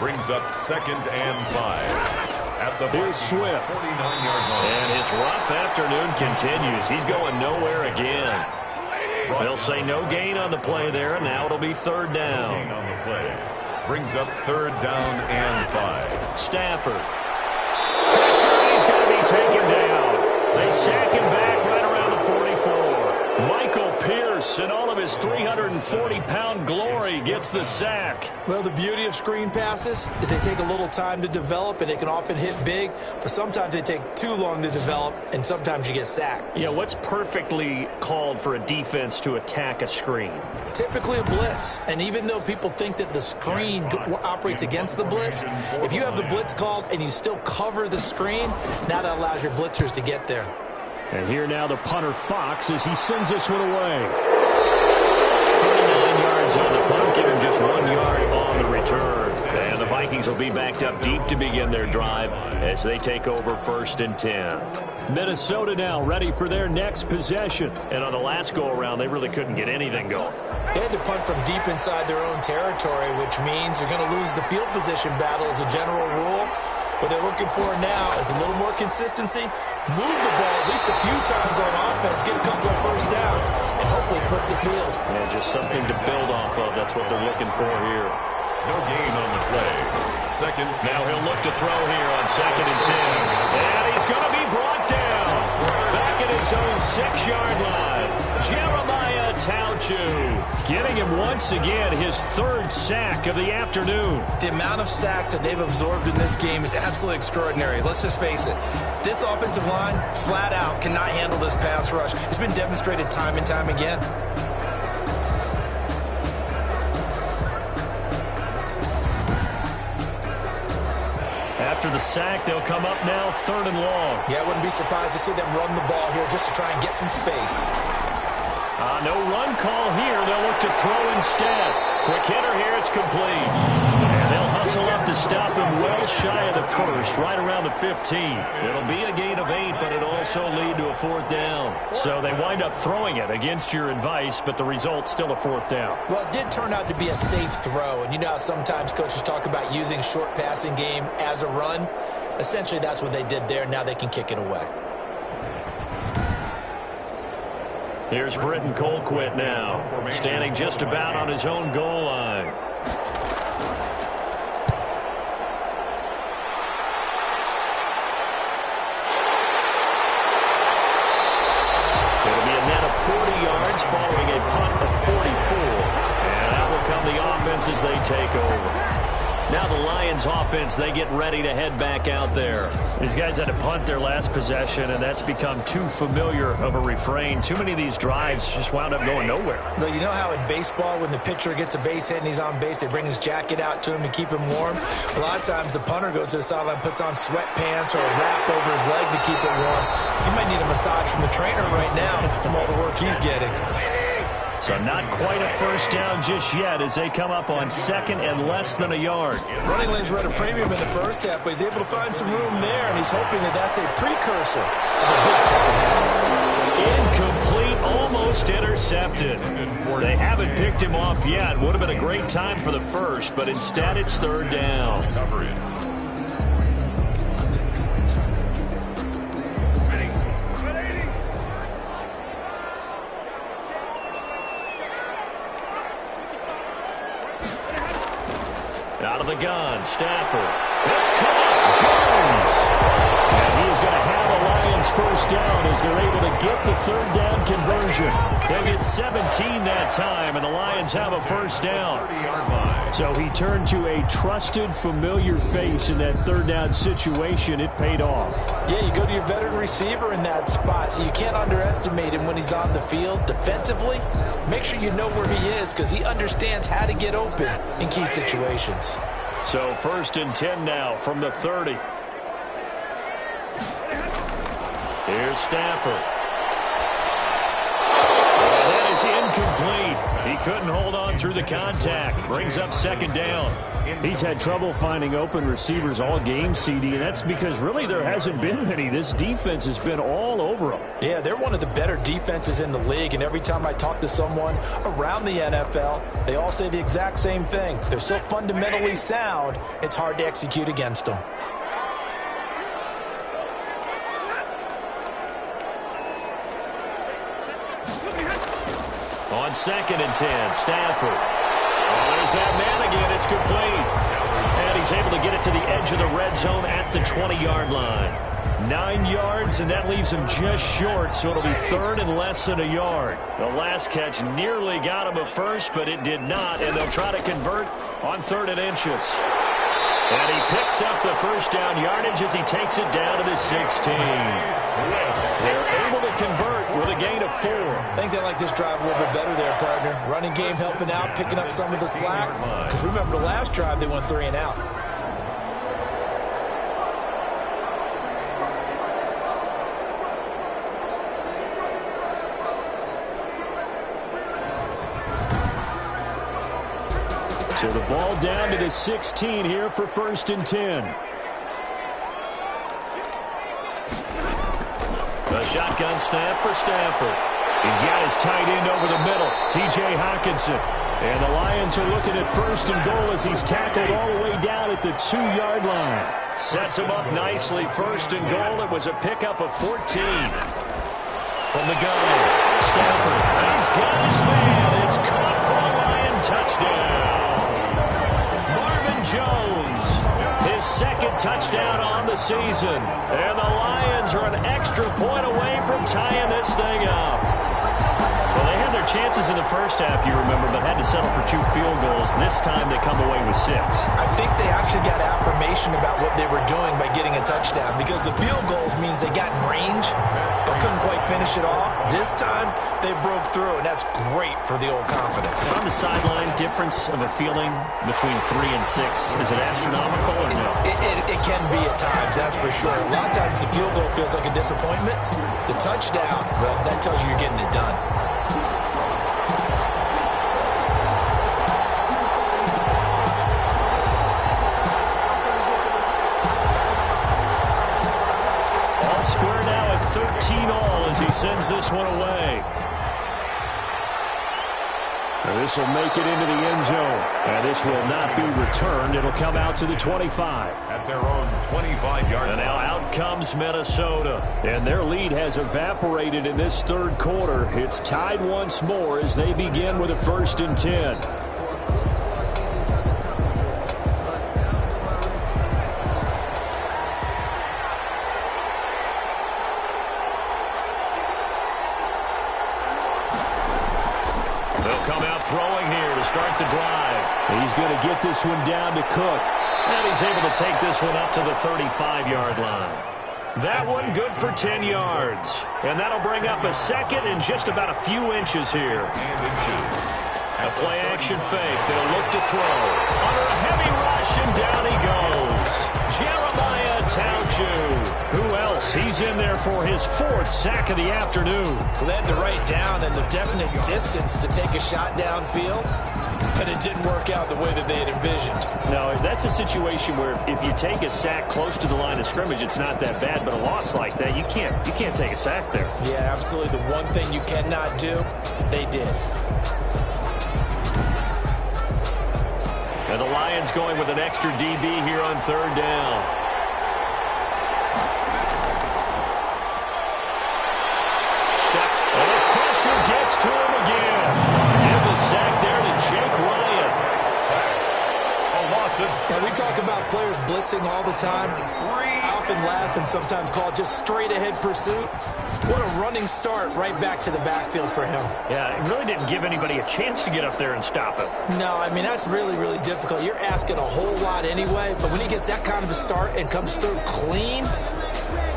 Brings up 2nd and 5. At the Here's Swift. 49-yard line. And his rough afternoon continues. He's going nowhere again. They'll say no gain on the play there, and now it'll be 3rd down. On the play. Brings up 3rd down and 5. Stafford. Pressure, he's going to be taken down. They sack him back right around the 44. Michael Pierce, in all of his 340-pound glory, gets the sack. Well, the beauty of screen passes is they take a little time to develop, and they can often hit big, but sometimes they take too long to develop, and sometimes you get sacked. Yeah, what's perfectly called for a defense to attack a screen? Typically a blitz, and even though people think that the screen operates against the blitz, if you have the blitz called and you still cover the screen, now that allows your blitzers to get there. And here now the punter Fox as he sends this one away. 39 yards on the punt, give him just 1 yard on the return. And the Vikings will be backed up deep to begin their drive as they take over 1st and 10. Minnesota now ready for their next possession. And on the last go-around, they really couldn't get anything going. They had to punt from deep inside their own territory, which means you're going to lose the field position battle as a general rule. What they're looking for now is a little more consistency, move the ball at least a few times on offense, get a couple of first downs, and hopefully flip the field. Yeah, just something to build off of. That's what they're looking for here. No gain on the play. 2nd. Now he'll look to throw here on 2nd and 10. And he's going to be brought down. Back at his own 6-yard line. Jeremiah Tauchu getting him once again his 3rd sack of the afternoon. The amount of sacks that they've absorbed in this game is absolutely extraordinary. Let's just face it. This offensive line, flat out, cannot handle this pass rush. It's been demonstrated time and time again. After the sack, they'll come up now 3rd and long. Yeah, I wouldn't be surprised to see them run the ball here just to try and get some space. No run call here. They'll look to throw instead. Quick hitter here. It's complete. And they'll hustle up to stop him well shy of the 1st, right around the 15. It'll be a gain of 8, but it'll also lead to a 4th down. So they wind up throwing it against your advice, but the result's still a 4th down. Well, it did turn out to be a safe throw. And you know how sometimes coaches talk about using short passing game as a run? Essentially, that's what they did there. Now they can kick it away. Here's Britton Colquitt now, standing just about on his own goal line. It'll be a net of 40 yards following a punt of 44. And out will come the offense as they take over. Now the Lions offense, they get ready to head back out there. These guys had to punt their last possession, and that's become too familiar of a refrain. Too many of these drives just wound up going nowhere. Well, you know how in baseball, when the pitcher gets a base hit and he's on base, they bring his jacket out to him to keep him warm? A lot of times the punter goes to the sideline, puts on sweatpants or a wrap over his leg to keep it warm. He might need a massage from the trainer right now from all the work he's getting. So not quite a 1st down just yet as they come up on 2nd and less than a yard. Running lanes were at a premium in the 1st half, but he's able to find some room there, and he's hoping that that's a precursor of a big 2nd half. Incomplete, almost intercepted. They haven't picked him off yet. Would have been a great time for the 1st, but instead it's 3rd down. Cover it. Out of the gun, Stafford. It's caught. Jones. And he is going to have a Lions 1st down as they're able to get the 3rd down conversion. They'll get 17 that time, and the Lions have a 1st down. So he turned to a trusted, familiar face in that 3rd down situation. It paid off. Yeah, you go to your veteran receiver in that spot, so you can't underestimate him when he's on the field defensively. Make sure you know where he is because he understands how to get open in key situations. So 1st and 10 now from the 30. Here's Stafford. And that is is incomplete. He couldn't hold on through the contact. Brings up second down. He's had trouble finding open receivers all game, CD, and that's because really there hasn't been many. This defense has been all over them. Yeah, they're one of the better defenses in the league, and every time I talk to someone around the NFL, they all say the exact same thing. They're so fundamentally sound, it's hard to execute against them. On 2nd and 10, Stafford. Oh, there's that man again. It's complete. And he's able to get it to the edge of the red zone at the 20-yard line. 9 yards, and that leaves him just short, so it'll be 3rd and less than a yard. The last catch nearly got him a first, but it did not, and they'll try to convert on 3rd and inches. And he picks up the first down yardage as he takes it down to the 16. They're able to convert with a gain of 4. I think they like this drive a little bit better there, partner. Running game helping out, picking up some of the slack. Because remember the last drive, they went 3 and out. So the ball down to the 16 here for 1st and 10. A shotgun snap for Stafford. He's got his tight end over the middle, T.J. Hockenson. And the Lions are looking at 1st and goal as he's tackled all the way down at the 2-yard line. Sets him up nicely. 1st and goal. It was a pickup of 14. From the gun, Stafford. He's got his man. It's caught for a Lion touchdown. Jones, his 2nd touchdown on the season. And the Lions are an extra point away from tying this thing up. Well, they had their chances in the first half, you remember, but had to settle for 2 field goals. This time they come away with 6. I think they actually got affirmation about what they were doing by getting a touchdown, because the field goals means they got in range but couldn't quite finish it off. This time they broke through, and that's great for the old confidence. On the sideline, difference of a feeling between 3 and 6, is it astronomical or no? It can be at times, that's for sure. A lot of times the field goal feels like a disappointment. The touchdown, well, that tells you you're getting it done. All square now at 13 all as he sends this one away. This will make it into the end zone. And this will not be returned. It'll come out to the 25. At their own 25-yard line. And now out comes Minnesota. And their lead has evaporated in this 3rd quarter. It's tied once more as they begin with a 1st and 10. Start the drive. He's going to get this one down to Cook. And he's able to take this one up to the 35-yard line. That one good for 10 yards. And that'll bring up a 2nd and just about a few inches here. A play-action fake. They'll look to throw. Under a heavy rush, and down he goes. Jeremiah Tauchu. Who else? He's in there for his 4th sack of the afternoon. Well, they had the right down and the definite distance to take a shot downfield, but it didn't work out the way that they had envisioned. No, that's a situation where if you take a sack close to the line of scrimmage, it's not that bad, but a loss like that, you can't take a sack there. Yeah, absolutely. The one thing you cannot do, they did. And the Lions going with an extra DB here on 3rd down. Steps. And the pressure gets to him again. Give the sack there to Jake Ryan. And we talk about players blitzing all the time. I often laugh and sometimes call it just straight-ahead pursuit. What a running start right back to the backfield for him. Yeah, it really didn't give anybody a chance to get up there and stop him. No, I mean, that's really, really difficult. You're asking a whole lot anyway, but when he gets that kind of a start and comes through clean,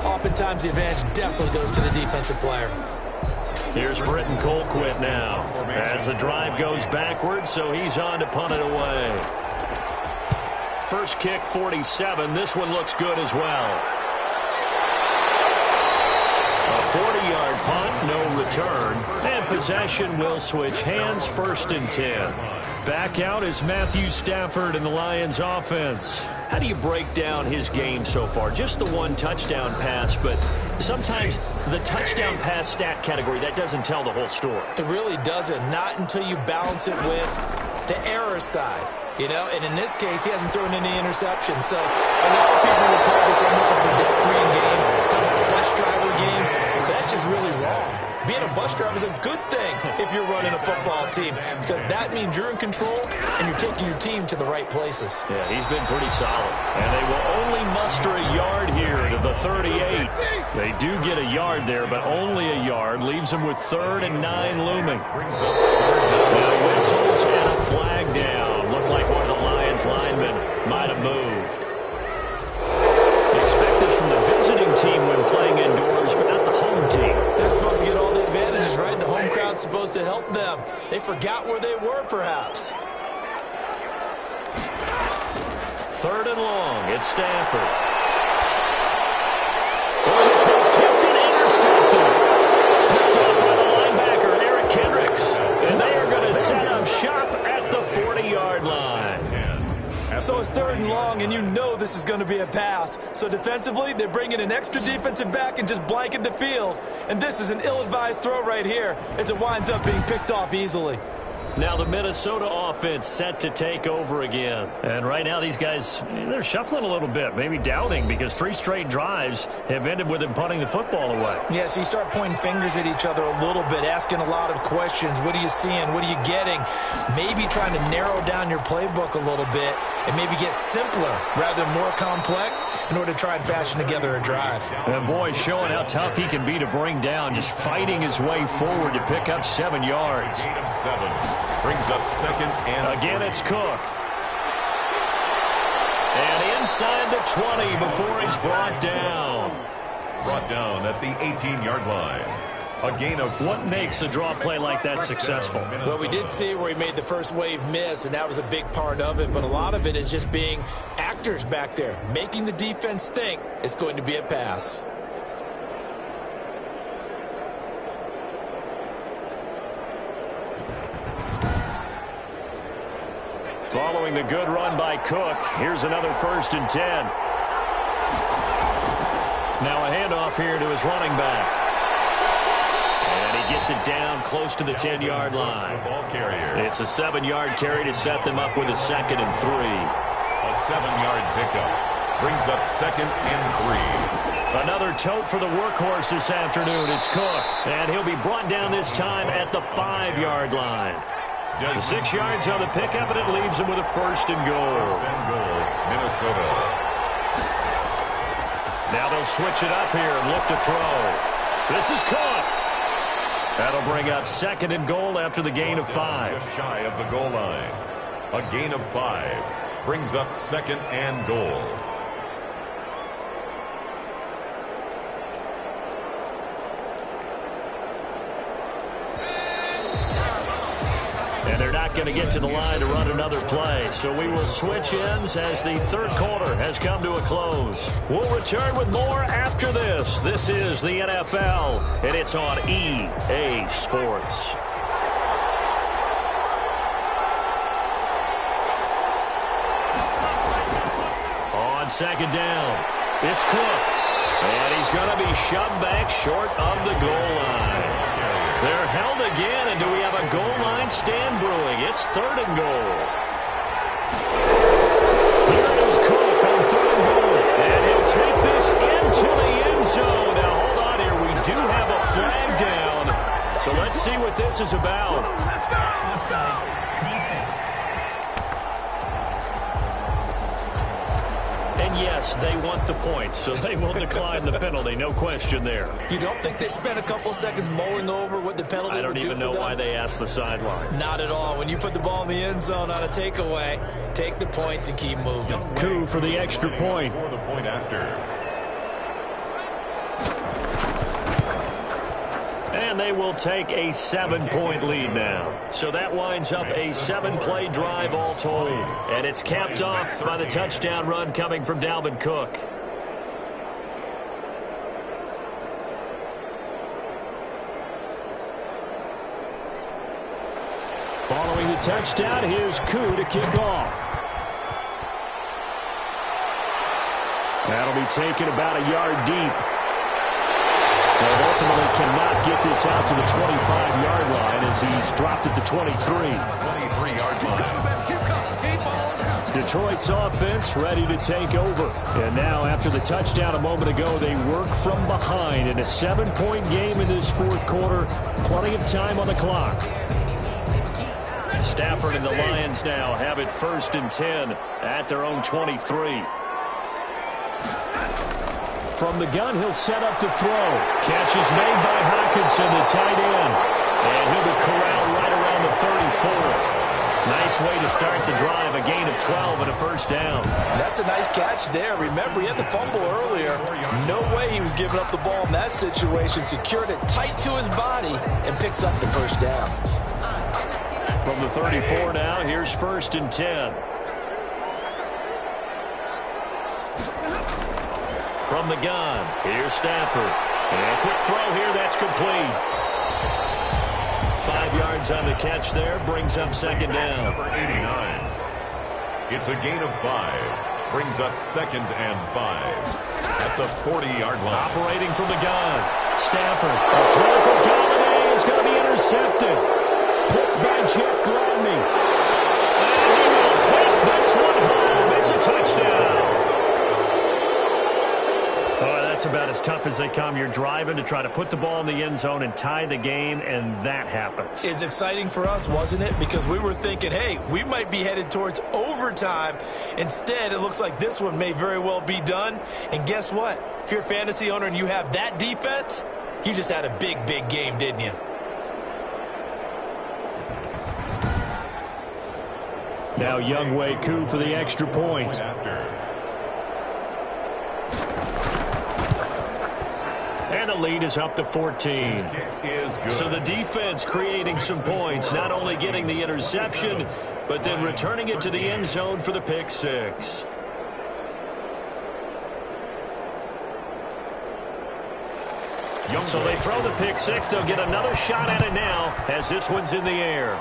oftentimes the advantage definitely goes to the defensive player. Here's Britton Colquitt now as the drive goes backwards, so he's on to punt it away. First kick, 47. This one looks good as well. A 40-yard punt, no return. And possession will switch hands, 1st and 10. Back out is Matthew Stafford in the Lions offense. How do you break down his game so far? Just the one touchdown pass, but sometimes the touchdown pass stat category, that doesn't tell the whole story. It really doesn't, not until you balance it with the error side. You know, and in this case, he hasn't thrown any interceptions. So a lot of people would call this almost a pedestrian game, kind of a bus driver game. But that's just really wrong. Being a bus driver is a good thing if you're running a football team, because that means you're in control and you're taking your team to the right places. Yeah, he's been pretty solid. And they will only muster a yard here to the 38. They do get a yard there, but only a yard. Leaves them with 3rd and 9 looming. Now whistles and a flag down. Looked like one of the Lions linemen might have moved. You expect this from the visiting team when playing indoors, but not the home team. They're supposed to get all the advantages, right? The home crowd's supposed to help them. They forgot where they were, perhaps. 3rd and long. It's Stafford. Oh, this one's tipped and intercepted. Picked up by the linebacker, Eric Kendricks. And they are going to set up shop at the 40-yard line. So it's 3rd and long, and you know this is going to be a pass. So defensively, they bring in an extra defensive back and just blanket the field. And this is an ill-advised throw right here as it winds up being picked off easily. Now the Minnesota offense set to take over again. And right now these guys, they're shuffling a little bit, maybe doubting, because 3 straight drives have ended with them punting the football away. Yeah, so you start pointing fingers at each other a little bit, asking a lot of questions. What are you seeing? What are you getting? Maybe trying to narrow down your playbook a little bit and maybe get simpler rather than more complex in order to try and fashion together a drive. And boy, showing how tough he can be to bring down, just fighting his way forward to pick up 7 yards. Gain of 7. Brings up 2nd and again, 3. it's Cook. And inside the 20 before he's brought down. Brought down at the 18-yard line. A gain of... What makes a draw play like that successful? Well, we did see where he made the first wave miss, and that was a big part of it. But a lot of it is just being actors back there, making the defense think it's going to be a pass. Following the good run by Cook, here's another 1st and 10. Now a handoff here to his running back. And he gets it down close to the 10-yard line. Ball carrier. It's a 7-yard carry to set them up with a 2nd and 3. A 7-yard pickup. Brings up 2nd and 3. Another tote for the workhorse this afternoon. It's Cook. And he'll be brought down this time at the 5-yard line. The 6 yards on the pickup, and it leaves him with a 1st and goal. 1st and goal, Minnesota. Now they'll switch it up here and look to throw. This is Cook. That'll bring up 2nd and goal after the gain of 5. Just shy of the goal line. A gain of 5. Brings up 2nd and goal. And they're not going to get to the line to run another play. So we will switch ends as the 3rd quarter has come to a close. We'll return with more after this. This is the NFL, and it's on EA Sports. On 2nd down, it's Cook. And he's going to be shoved back short of the goal line. They're held again, and do we have a goal line stand brewing? It's 3rd and goal. Here is Cook on 3rd and goal. And he'll take this into the end zone. Now, hold on here. We do have a flag down. So let's see what this is about. Offside, defense. And yes, they want the points, so they will decline the penalty. No question there. You don't think they spent a couple seconds mulling over what the penalty would do for them? I don't even know why they asked the sideline. Not at all. When you put the ball in the end zone on a takeaway, take the points and keep moving. Coup for the extra point. For the point after. And they will take a 7-point lead now. So that winds up a 7-play drive all told. And it's capped off by the touchdown run coming from Dalvin Cook. Throwing the touchdown, here's Koo to kick off. That'll be taken about a yard deep. But ultimately cannot get this out to the 25-yard line as he's dropped at the 23. 23-yard line. Detroit's offense ready to take over. And now after the touchdown a moment ago, they work from behind in a 7-point game in this fourth quarter. Plenty of time on the clock. Stafford and the Lions now have it 1st and 10 at their own 23. From the gun, he'll set up to throw. Catch is made by Hockenson, the tight end. And he'll be corralled right around the 34. Nice way to start the drive, a gain of 12 and a first down. That's a nice catch there. Remember, he had the fumble earlier. No way he was giving up the ball in that situation. Secured it tight to his body and picks up the first down. From the 34 now, here's 1st and 10. From the gun, here's Stafford. And a quick throw here, that's complete. 5 yards on the catch there, brings up 2nd down. Number 89. It's a gain of 5. Brings up 2nd and 5. At the 40-yard line. Operating from the gun. Stafford. A throw for Galladay is going to be intercepted. Picked by Jeff Gladney. And he will take this one home. It's a touchdown. Oh, that's about as tough as they come. You're driving to try to put the ball in the end zone and tie the game, and that happens. It's exciting for us, wasn't it? Because we were thinking, hey, we might be headed towards overtime. Instead, it looks like this one may very well be done. And guess what? If you're a fantasy owner and you have that defense, you just had a big, big game, didn't you? Now Younghoe Koo for the extra point. And the lead is up to 14. So the defense creating some points, not only getting the interception, but then returning it to the end zone for the pick six. So they throw the pick six. They'll get another shot at it now as this one's in the air.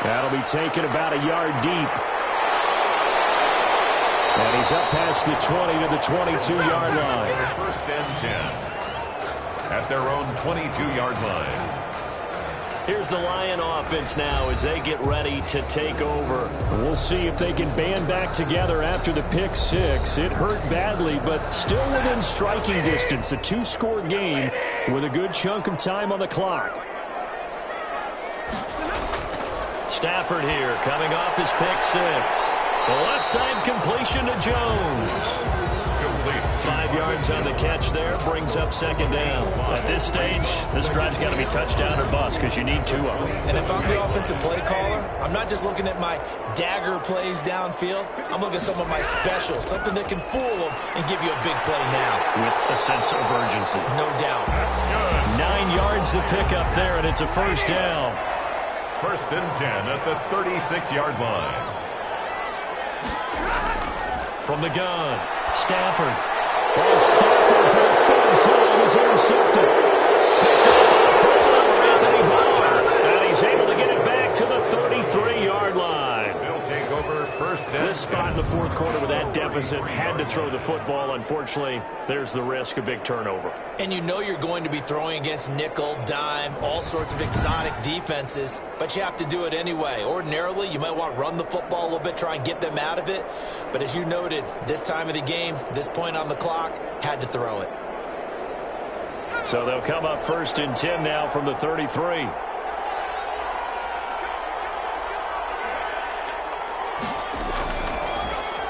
That'll be taken about a yard deep. And he's up past the 20 to the 22-yard line. 1st and 10. At their own 22-yard line. Here's the Lion offense now as they get ready to take over. We'll see if they can band back together after the pick six. It hurt badly, but still within striking distance. A 2-score game with a good chunk of time on the clock. Stafford here coming off his pick six. The left side completion to Jones. 5 yards on the catch there, brings up 2nd down. At this stage, this drive's got to be touchdown or bust because you need 2 of them. And if I'm the offensive play caller, I'm not just looking at my dagger plays downfield. I'm looking at some of my specials, something that can fool them and give you a big play now. With a sense of urgency. No doubt. That's good. 9 yards to pick up there, and it's a first down. 1st and 10 at the 36-yard line. From the gun, Stafford. Well, Stafford for the 3rd time is intercepted. Picked up by the fullback, Anthony Barr. And he's able to get it back to the 33-yard line. They'll take over 1st and This spot in the fourth quarter with that deficit, had to throw the football. Unfortunately, there's the risk of big turnover. And you know you're going to be throwing against nickel, dime, all sorts of exotic defenses, but you have to do it anyway. Ordinarily, you might want to run the football a little bit, try and get them out of it. But as you noted, this time of the game, this point on the clock, had to throw it. So they'll come up 1st and 10 now from the 33.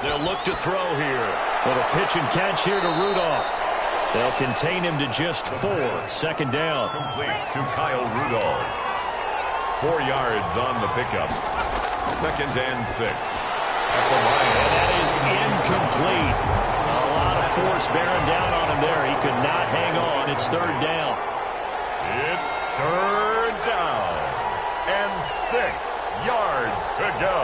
They'll look to throw here. With a pitch and catch here to Rudolph. They'll contain him to just 4. 2nd down. complete to Kyle Rudolph. 4 yards on the pickup. 2nd and 6. At the line. And that is incomplete. A lot of force bearing down on him there. He could not hang on. It's 3rd down. It's 3rd down. And 6 yards to go.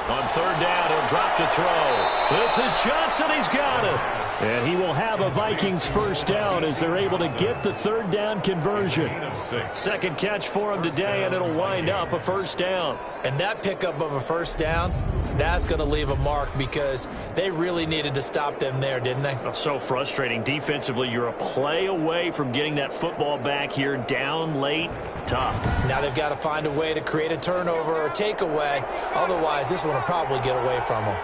On third down, he'll drop to throw. This is Johnson. He's got it. And he will have a Vikings first down as they're able to get the third down conversion. Second catch for him today, and it'll wind up a first down. And that pickup of a first down, that's going to leave a mark because they really needed to stop them there, didn't they? Oh, so frustrating. Defensively, you're a play away from getting that football back here down late. Tough. Now they've got to find a way to create a turnover or takeaway. Otherwise, this one will probably get away from them.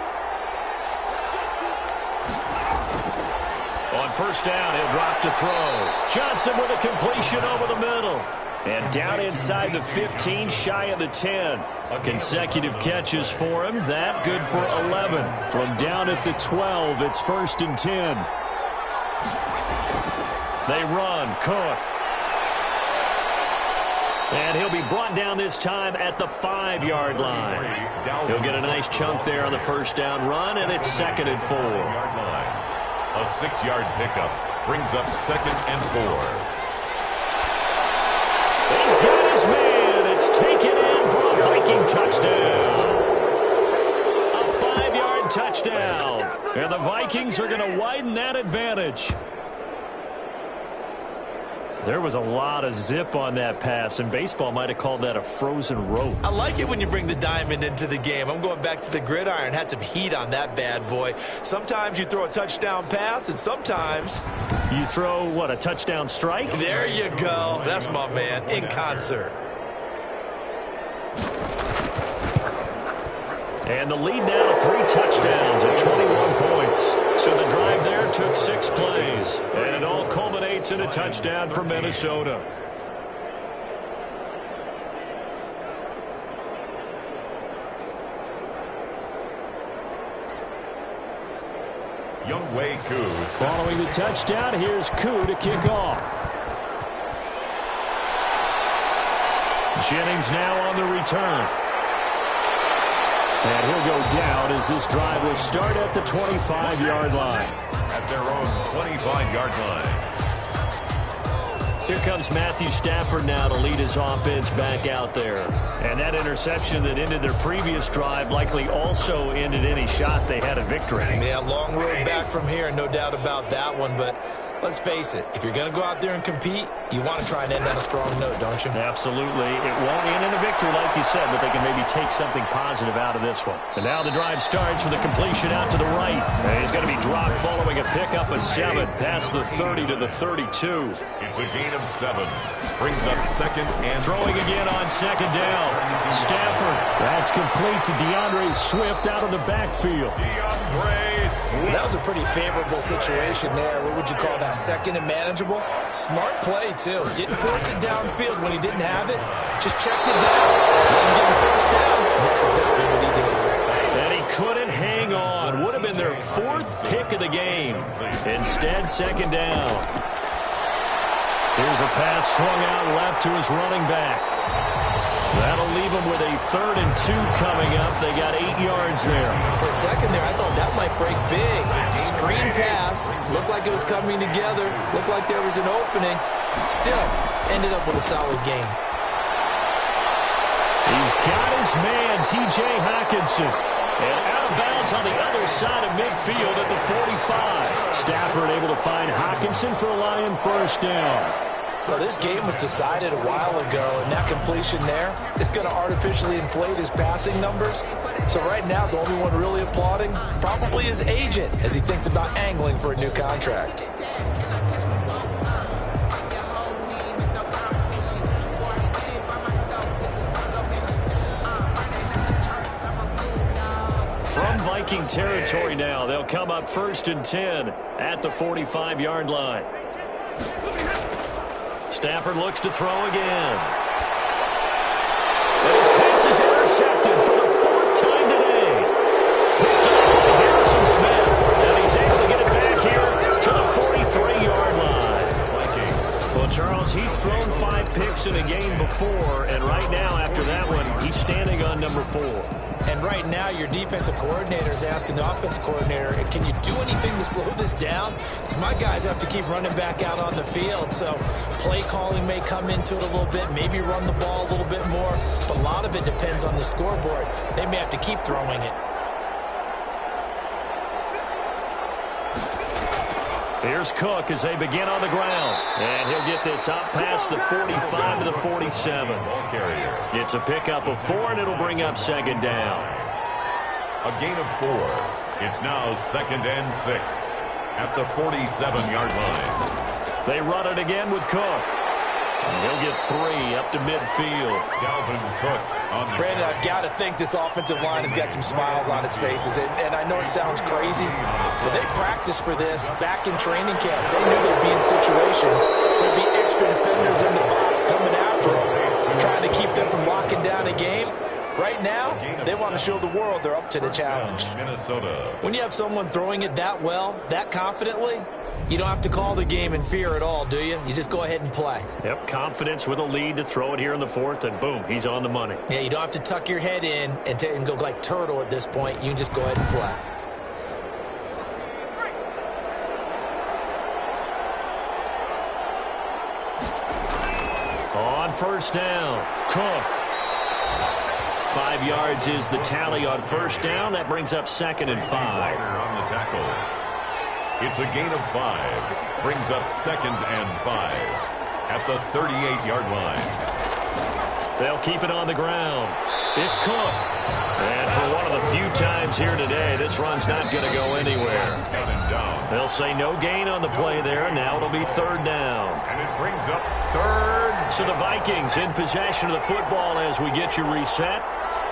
On first down, he'll drop to throw. Johnson with a completion over the middle. And down inside the 15, shy of the 10. Consecutive catches for him. That good for 11. From down at the 12, it's 1st and 10. They run. Cook. And he'll be brought down this time at the 5-yard line. He'll get a nice chunk there on the first down run, and it's 2nd and 4. A 6-yard pickup brings up 2nd and 4. He's got his man. It's taken in for a Viking touchdown. A 5-yard touchdown. And the Vikings are going to widen that advantage. There was a lot of zip on that pass, and baseball might have called that a frozen rope. I like it when you bring the diamond into the game. I'm going back to the gridiron. Had some heat on that bad boy. Sometimes you throw a touchdown pass, and sometimes you throw, what, a touchdown strike? There you go. That's my man, in concert. And the lead now to 3 touchdowns at 21 points. So the drive there took 6 plays. And it all culminates in a touchdown for Minnesota. Younghoe Koo. Following the touchdown, here's Koo to kick off. Jennings now on the return. And he'll go down as this drive will start at the 25-yard line. At their own 25-yard line. Here comes Matthew Stafford now to lead his offense back out there. And that interception that ended their previous drive likely also ended any shot they had a victory. Yeah, long road back from here, no doubt about that one. But let's face it, if you're going to go out there and compete, you want to try and end on a strong note, don't you? Absolutely. It won't end in a victory, like you said, but they can maybe take something positive out of this one. And now the drive starts with a completion out to the right. And he's going to be dropped following a pickup of 7 past the 30 to the 32. It's a gain of 7. Brings up 2nd and throwing again on 2nd down. Stafford. That's complete to DeAndre Swift out of the backfield. DeAndre Swift. That was a pretty favorable situation there. What would you call that? 2nd and manageable? Smart play, too. Didn't force it downfield when he didn't have it. Just checked it down. Let him get the first down. And that's exactly what he did. And he couldn't hang on. Would have been their 4th pick of the game. Instead, 2nd down. Here's a pass swung out left to his running back. That'll leave him with a 3rd and 2 coming up. They got 8 yards there. For a second there, I thought that might break big. Screen pass. Looked like it was coming together. Looked like there was an opening. Still, ended up with a solid game. He's got his man, T.J. Hockenson. And out of bounds on the other side of midfield at the 45. Stafford able to find Hockenson for a Lion first down. Well, this game was decided a while ago, and that completion there is going to artificially inflate his passing numbers. So right now, the only one really applauding probably his agent as he thinks about angling for a new contract. From Viking territory now, they'll come up 1st and 10 at the 45-yard line. Stafford looks to throw again. And his pass is intercepted for the 4th time today. Picked up by Harrison Smith. And he's able to get it back here to the 43-yard line. Well, Charles, he's thrown 5 picks picks in a game before, and right now, after that one, he's standing on number 4. And right now, your defensive coordinator is asking the offensive coordinator, can you do anything to slow this down? Because my guys have to keep running back out on the field. So play calling may come into it a little bit, maybe run the ball a little bit more. But a lot of it depends on the scoreboard. They may have to keep throwing it. Here's Cook as they begin on the ground. And he'll get this up past the 45 to the 47. Ball carrier. It's a pickup of 4, and it'll bring up second down. A gain of 4. It's now 2nd and 6 at the 47-yard line. They run it again with Cook. And he'll get 3 up to midfield. Dalvin Cook on the Brandon, I've got to think this offensive line has got some smiles on its faces. And I know it sounds crazy, but they practiced for this back in training camp. They knew they'd be in situations. There'd be extra defenders in the box coming after them, trying to keep them from locking down a game. Right now, they want to show the world they're up to the challenge. Minnesota. When you have someone throwing it that well, that confidently, you don't have to call the game in fear at all, do you? You just go ahead and play. Yep, confidence with a lead to throw it here in the 4th, and boom, he's on the money. Yeah, you don't have to tuck your head in and go like turtle at this point. You can just go ahead and play. On first down, Cook. 5 yards is the tally on first down. That brings up 2nd and 5. On the tackle. It's a gain of 5. Brings up 2nd and 5 at the 38-yard line. They'll keep it on the ground. It's Cook. And for one of the few times here today, this run's not going to go anywhere. They'll say no gain on the play there, and now it'll be 3rd down. And it brings up 3rd. So the Vikings in possession of the football as we get you reset.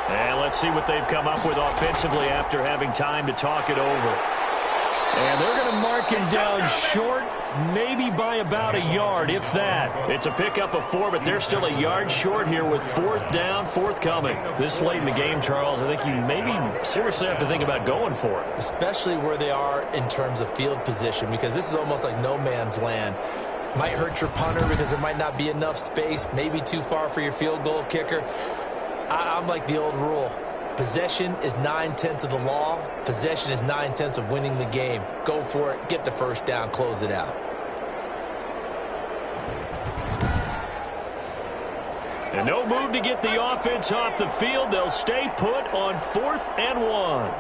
And let's see what they've come up with offensively after having time to talk it over. And they're going to mark him down short, maybe by about a yard, if that. It's a pickup of 4, but they're still a yard short here with 4th down, 4th coming. This late in the game, Charles, I think you maybe seriously have to think about going for it. Especially where they are in terms of field position, because this is almost like no man's land. Might hurt your punter because there might not be enough space, maybe too far for your field goal kicker. I'm like the old rule. Possession is 9/10 of the law. Possession is 9/10 of winning the game. Go for it. Get the first down. Close it out. And no move to get the offense off the field. They'll stay put on 4th and 1.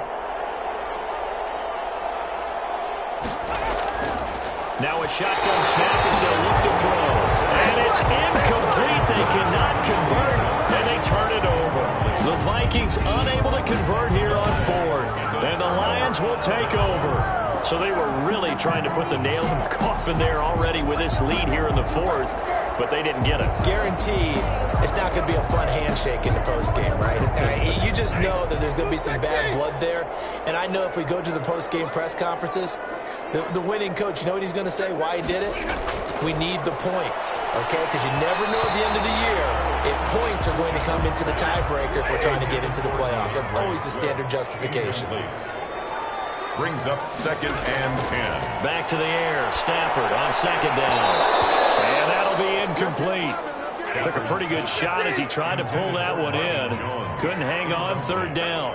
Now a shotgun snap as they'll look to throw. And it's incomplete. They cannot convert, and they turn it over. The Vikings unable to convert here on 4th. And the Lions will take over. So they were really trying to put the nail in the coffin there already with this lead here in the 4th, but they didn't get it. Guaranteed, it's not going to be a fun handshake in the postgame, right? You just know that there's going to be some bad blood there. And I know if we go to the postgame press conferences, the winning coach, you know what he's going to say, why he did it? We need the points, okay? Because you never know at the end of the year if points are going to come into the tiebreaker if we're trying to get into the playoffs. That's always the standard justification. Brings up 2nd and 10. Back to the air. Stafford on 2nd down. And that'll be incomplete. Took a pretty good shot as he tried to pull that one in. Couldn't hang on 3rd down.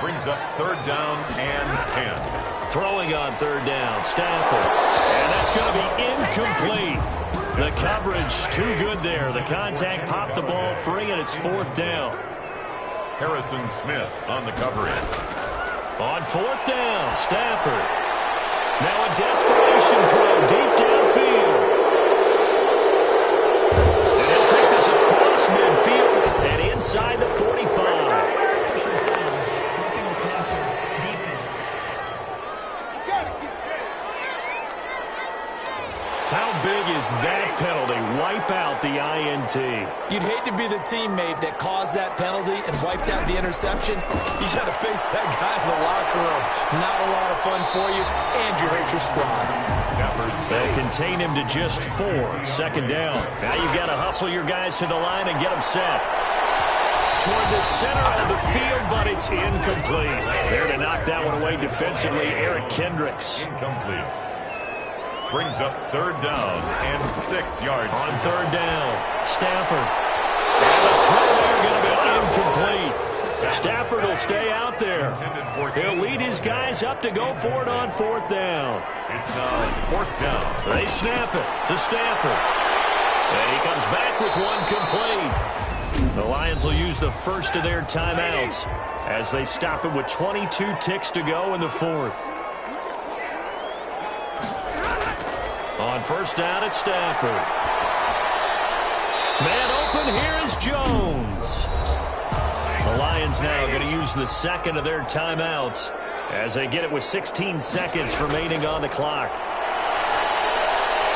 Brings up 3rd down and 10. Throwing on 3rd down. Stafford. And that's going to be incomplete. The coverage too good there. The contact popped the ball free, and it's 4th down. Harrison Smith on the coverage. On 4th down, Stafford. Now a desperation throw deep downfield. And he'll take this across midfield and inside the 45. Personal foul, roughing the passer, defense. How big is that penalty? Wipe out the INT. You'd hate to be the teammate that caused that penalty and wiped out the interception. You got to face that guy in the locker room. Not a lot of fun for you, and you hurt your squad. They contain him to just 4. 2nd down. Now you've got to hustle your guys to the line and get them set. Toward the center of the field, but it's incomplete. There to knock that one away defensively, Eric Kendricks. Incomplete. brings up 3rd down and 6 yards. On 3rd down, Stafford. And the throw there going to be incomplete. Stafford will stay out there. He'll lead his guys up to go for it on 4th down. It's now 4th down. They snap it to Stafford. And he comes back with one complete. The Lions will use the first of their timeouts as they stop it with 22 ticks to go in the 4th. On 1st down, it's Stafford. Man open, here is Jones. The Lions now going to use the second of their timeouts as they get it with 16 seconds remaining on the clock.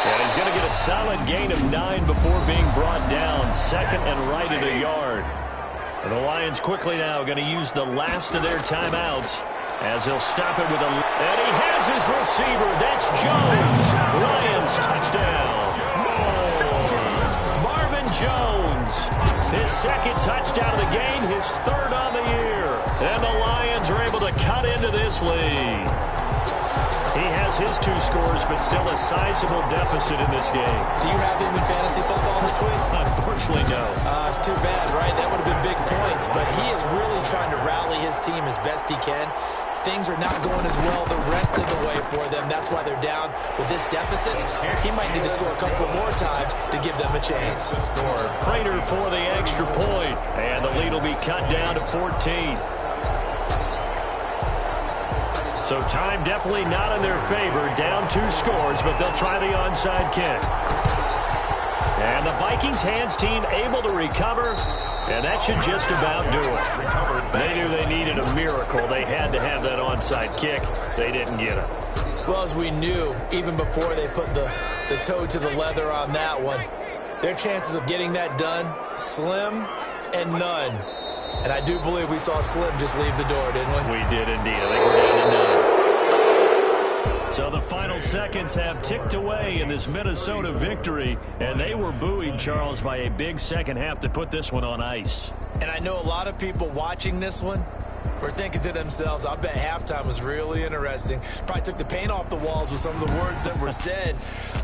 And he's going to get a solid gain of 9 before being brought down, 2nd and right at a yard. And the Lions quickly now going to use the last of their timeouts as they'll stop it with a... And he has his receiver. That's Jones. Lions touchdown. Marvin Jones. His 2nd touchdown of the game, his 3rd on the year. And the Lions are able to cut into this lead. He has his 2 scores, but still a sizable deficit in this game. Do you have him in fantasy football this week? Unfortunately, no. It's too bad, right? That would have been big points, but he is really trying to rally his team as best he can. Things are not going as well the rest of the way for them. That's why they're down with this deficit. He might need to score a couple more times to give them a chance. Prater for the extra point, and the lead will be cut down to 14. So time definitely not in their favor. Down 2 scores, but they'll try the onside kick. And the Vikings hands team able to recover, and that should just about do it. They knew they needed a miracle. They had to have that onside kick. They didn't get it. Well, as we knew, even before they put the toe to the leather on that one, their chances of getting that done, slim and none. And I do believe we saw Slim just leave the door, didn't we? We did indeed. I think we're down to 9. So the final seconds have ticked away in this Minnesota victory, and they were buoyed, Charles, by a big second half to put this one on ice. And I know a lot of people watching this one were thinking to themselves, I bet halftime was really interesting. Probably took the paint off the walls with some of the words that were said.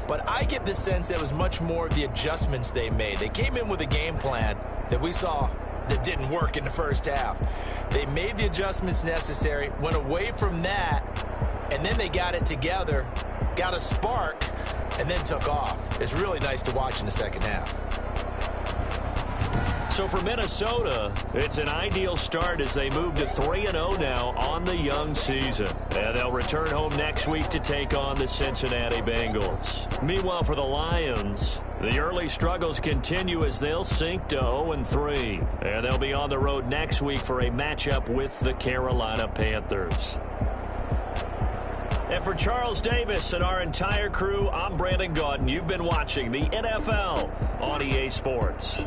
But I get the sense that it was much more of the adjustments they made. They came in with a game plan that we saw that didn't work in the first half. They made the adjustments necessary, went away from that, and then they got it together, got a spark, and then took off. It's really nice to watch in the second half. So for Minnesota, it's an ideal start as they move to 3-0 now on the young season. And they'll return home next week to take on the Cincinnati Bengals. Meanwhile, for the Lions, the early struggles continue as they'll sink to 0-3. And they'll be on the road next week for a matchup with the Carolina Panthers. And for Charles Davis and our entire crew, I'm Brandon Gaudin. You've been watching the NFL on EA Sports.